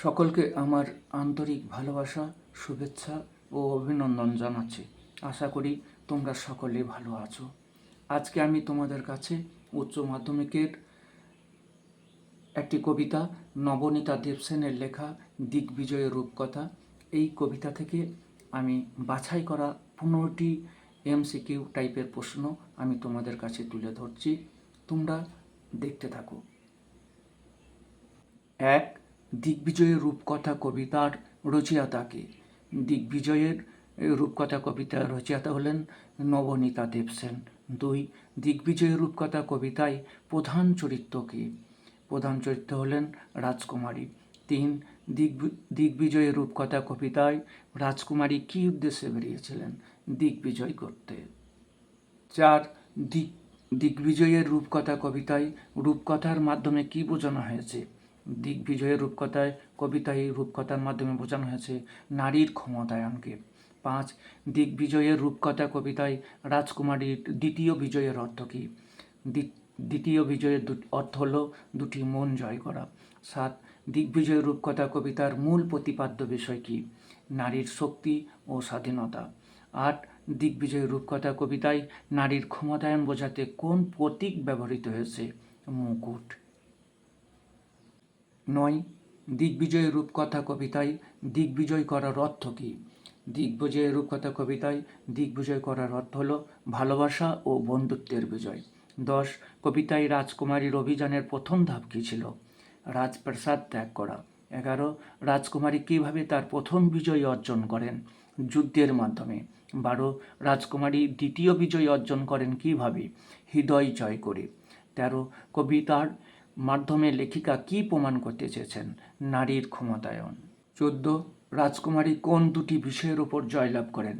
সকলকে আমার আন্তরিক ভালোবাসা, শুভেচ্ছা ও অভিনন্দন জানাচ্ছি। আশা করি তোমরা সকলে ভালো আছো। আজকে আমি তোমাদের কাছে উচ্চ মাধ্যমিকের একটি কবিতা নবনীতা দেবসেনের লেখা দিগ্বিজয়ের রূপকথা, এই কবিতা থেকে আমি বাছাই করা 15টি MCQ টাইপের প্রশ্ন আমি তোমাদের কাছে তুলে ধরছি। তোমরা দেখতে থাকো। 1. দিগ্বিজয়ের রূপকথা কবিতার রচয়িতা কে? দিগ্বিজয়ের রূপকথা কবিতার রচয়িতা হলেন নবনীতা দেবসেন। 2. দিগ্বিজয়ের রূপকথা কবিতায় প্রধান চরিত্র কে? প্রধান চরিত্র হলেন রাজকুমারী। 3. দিগ্বিজয়ের রূপকথা কবিতায় রাজকুমারী কী উদ্দেশ্যে বেরিয়েছিলেন? দিগ্বিজয় করতে। 4. দিগ্বিজয়ের রূপকথা কবিতায় রূপকথার মাধ্যমে কী বোঝানো হয়েছে? দিগ্বিজয়ের কবিতায় রূপকথার মাধ্যমে বোঝানো হয়েছে নারীর ক্ষমতায়নকে। 5. দিগ্বিজয়ের রূপকথা কবিতায় রাজকুমারীর দ্বিতীয় বিজয়ের অর্থ কী? দ্বিতীয় বিজয়ের অর্থ হল দুটি মন জয় করা। 7. দিগ্বিজয়ের রূপকথা কবিতার মূল প্রতিপাদ্য বিষয় কী? নারীর শক্তি ও স্বাধীনতা। 8. দিগ্বিজয়ের রূপকথা কবিতায় নারীর ক্ষমতায়ন বোঝাতে কোন প্রতীক ব্যবহৃত হয়েছে? মুকুট। 9. দিগ্বিজয়ের রূপকথা কবিতায় দিগ্বিজয় করার অর্থ কী? দিগ্বিজয়ের রূপকথা কবিতায় দিগ্বিজয় করার অর্থ হল ভালোবাসা ও বন্ধুত্বের বিজয়। 10. কবিতায় রাজকুমারীর অভিযানের প্রথম ধাপ কী ছিল? রাজপ্রাসাদ ত্যাগ করা। 11. রাজকুমারী কীভাবে তার প্রথম বিজয় অর্জন করেন? যুদ্ধের মাধ্যমে। 12. রাজকুমারী দ্বিতীয় বিজয় অর্জন করেন কীভাবে? হৃদয় জয় করে। 13. কবিতার মাধ্যমে লেখিকা কী প্রমাণ করতে চেয়েছেন? নারীর ক্ষমতায়ন। 14. রাজকুমারী কোন দুটি বিষয়ের উপর জয়লাভ করেন?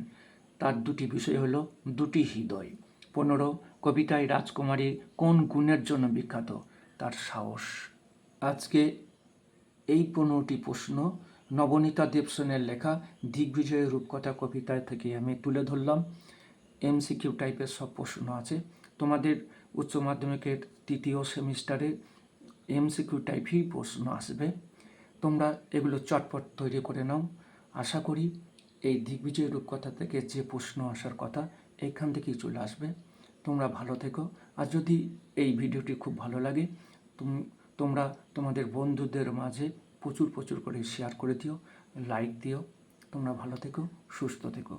তার দুটি বিষয় হলো দুটি হৃদয়। 15. কবিতায় রাজকুমারী কোন গুণের জন্য বিখ্যাত? তার সাহস। আজকে এই 15টি প্রশ্ন নবনীতা দেবসেনের লেখা দিগ্বিজয়ের রূপকথা কবিতা থেকে আমি তুলে ধরলাম। MCQ টাইপের সব প্রশ্ন আছে। তোমাদের উচ্চ মাধ্যমিকের তৃতীয় সেমিস্টারে MCQ টাইপই প্রশ্ন আসবে। তোমরা এগুলো চটপট তৈরি করে নাও। আশা করি এই দিগ্বিজয়ের রূপকথা থেকে যে প্রশ্ন আসার কথা এইখান থেকেই চলে আসবে। তোমরা ভালো থেকো। আর যদি এই ভিডিওটি খুব ভালো লাগে তোমরা তোমাদের বন্ধুদের মাঝে প্রচুর করে শেয়ার করে দিও, লাইক দিও। তোমরা ভালো থেকো, সুস্থ থেকো।